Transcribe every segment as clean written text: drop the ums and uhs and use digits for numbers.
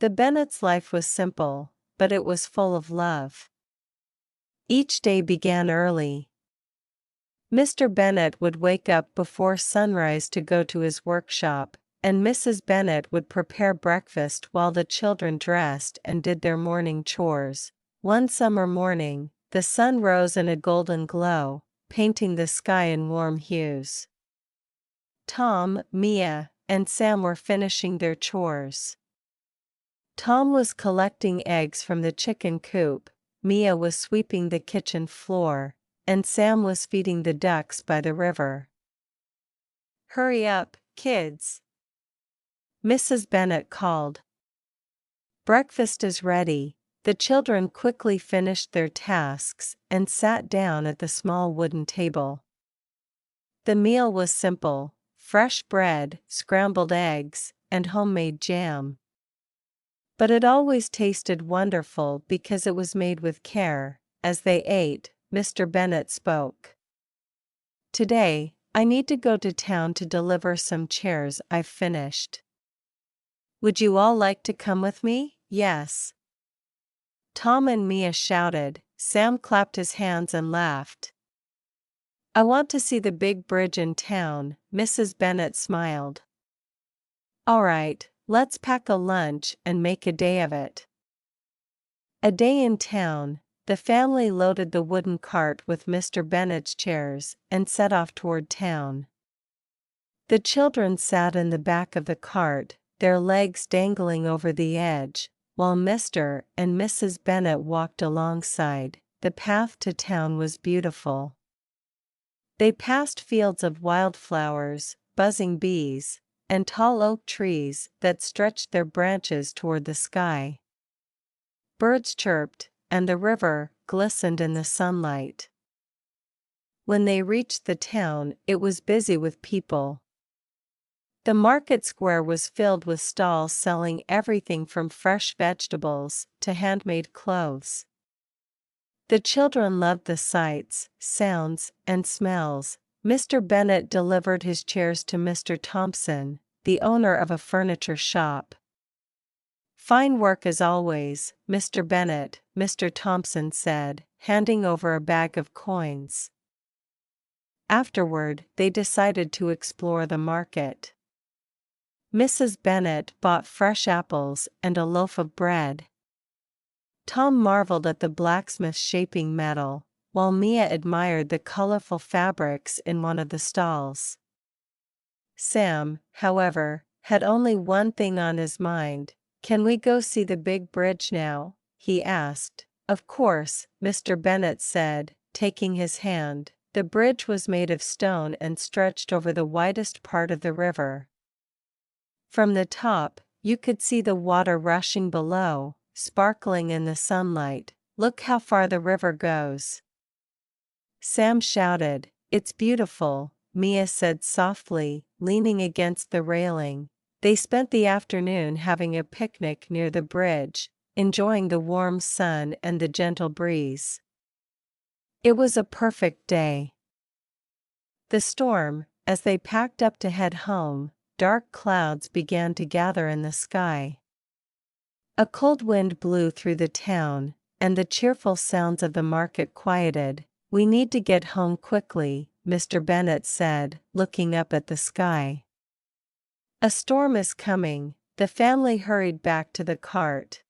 The Bennets' life was simple, but it was full of love. Each day began early. Mr. Bennet would wake up before sunrise to go to his workshop, and Mrs. Bennet would prepare breakfast while the children dressed and did their morning chores. One summer morning, the sun rose in a golden glow, painting the sky in warm hues. Tom, Mia, and Sam were finishing their chores. Tom was collecting eggs from the chicken coop, Mia was sweeping the kitchen floor, and Sam was feeding the ducks by the river. "Hurry up, kids," Mrs. Bennet called. "Breakfast is ready." The children quickly finished their tasks and sat down at the small wooden table. The meal was simple: fresh bread, scrambled eggs, and homemade jam. But it always tasted wonderful because it was made with care. As they ate, Mr. Bennet spoke. "Today, I need to go to town to deliver some chairs I've finished. Would you all like to come with me?" "Yes," Tom and Mia shouted. Sam clapped his hands and laughed. "I want to see the big bridge in town," Mrs. Bennet smiled. "All right, let's pack a lunch and make a day of it." A day in town, the family loaded the wooden cart with Mr. Bennet's chairs and set off toward town. The children sat in the back of the cart, their legs dangling over the edge, while Mr. and Mrs. Bennet walked alongside. The path to town was beautiful. They passed fields of wildflowers, buzzing bees, and tall oak trees that stretched their branches toward the sky. Birds chirped, and the river glistened in the sunlight. When they reached the town, it was busy with people. The market square was filled with stalls selling everything from fresh vegetables to handmade clothes. The children loved the sights, sounds, and smells. Mr. Bennet delivered his chairs to Mr. Thompson, the owner of a furniture shop. "Fine work as always, Mr. Bennet," Mr. Thompson said, handing over a bag of coins. Afterward, they decided to explore the market. Mrs. Bennet bought fresh apples and a loaf of bread. Tom marveled at the blacksmith's shaping metal, while Mia admired the colorful fabrics in one of the stalls. Sam, however, had only one thing on his mind. "Can we go see the big bridge now?" he asked. "Of course," Mr. Bennet said, taking his hand. The bridge was made of stone and stretched over the widest part of the river. From the top, you could see the water rushing below, sparkling in the sunlight. "Look how far the river goes," Sam shouted. "It's beautiful," Mia said softly, leaning against the railing. They spent the afternoon having a picnic near the bridge, enjoying the warm sun and the gentle breeze. It was a perfect day. The storm, as they packed up to head home, dark clouds began to gather in the sky. A cold wind blew through the town, and the cheerful sounds of the market quieted. "We need to get home quickly," Mr. Bennet said, looking up at the sky. "A storm is coming." The family hurried back to the cart.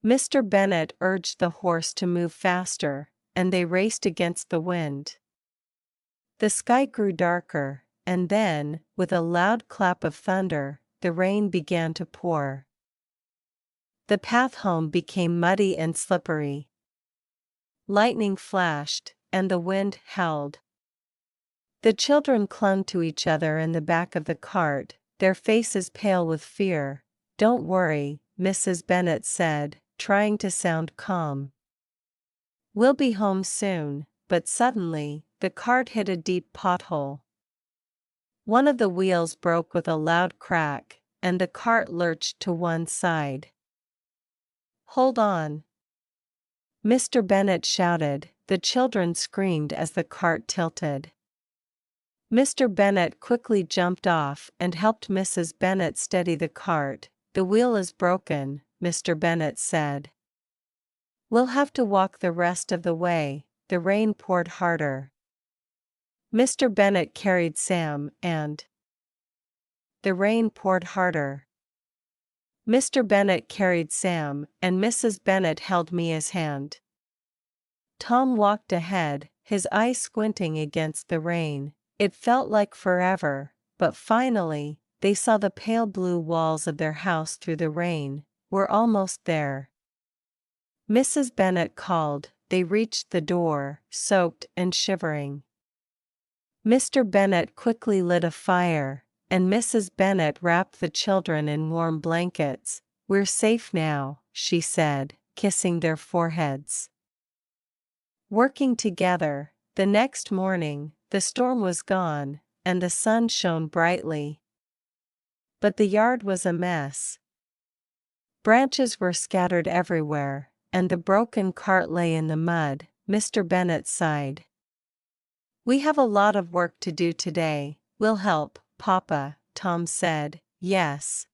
Mr. Bennet urged the horse to move faster, and they raced against the wind. The sky grew darker, and then, with a loud clap of thunder, the rain began to pour. The path home became muddy and slippery. Lightning flashed, and the wind howled. The children clung to each other in the back of the cart, their faces pale with fear. "Don't worry," Mrs. Bennet said, trying to sound calm. "We'll be home soon." But suddenly, the cart hit a deep pothole. One of the wheels broke with a loud crack, and the cart lurched to one side. "Hold on!" Mr. Bennet shouted. The children screamed as the cart tilted. Mr. Bennet quickly jumped off and helped Mrs. Bennet steady the cart. "The wheel is broken," Mr. Bennet said. "We'll have to walk the rest of the way." The rain poured harder. Mr. Bennet carried Sam and the rain poured harder. Mr. Bennet carried Sam, and Mrs. Bennet held Mia's hand. Tom walked ahead, his eyes squinting against the rain. It felt like forever, but finally, they saw the pale blue walls of their house through the rain. "We're almost there," Mrs. Bennet called. They reached the door, soaked and shivering. Mr. Bennet quickly lit a fire, and Mrs. Bennet wrapped the children in warm blankets. "We're safe now," she said, kissing their foreheads. Working together, the next morning, the storm was gone, and the sun shone brightly. But the yard was a mess. Branches were scattered everywhere, and the broken cart lay in the mud. Mr. Bennet sighed. "We have a lot of work to do today." "We'll help, Papa," Tom said. "Yes."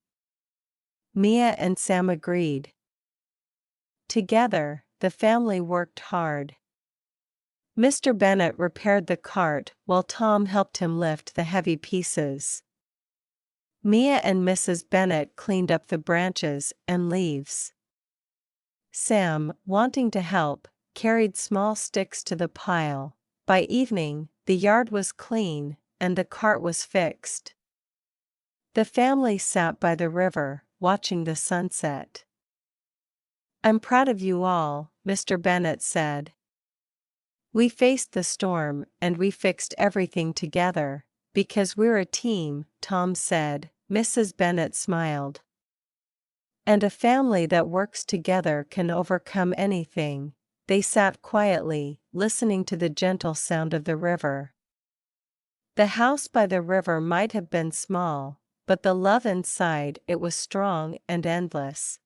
Mia and Sam agreed. Together, the family worked hard. Mr. Bennet repaired the cart while Tom helped him lift the heavy pieces. Mia and Mrs. Bennet cleaned up the branches and leaves. Sam, wanting to help, carried small sticks to the pile. By evening, the yard was clean, and the cart was fixed. The family sat by the river, watching the sunset. "I'm proud of you all," Mr. Bennet said. "We faced the storm, and we fixed everything together, because we're a team," Tom said. Mrs. Bennet smiled. "And a family that works together can overcome anything." They sat quietly, listening to the gentle sound of the river. The house by the river might have been small, but the love inside it was strong and endless.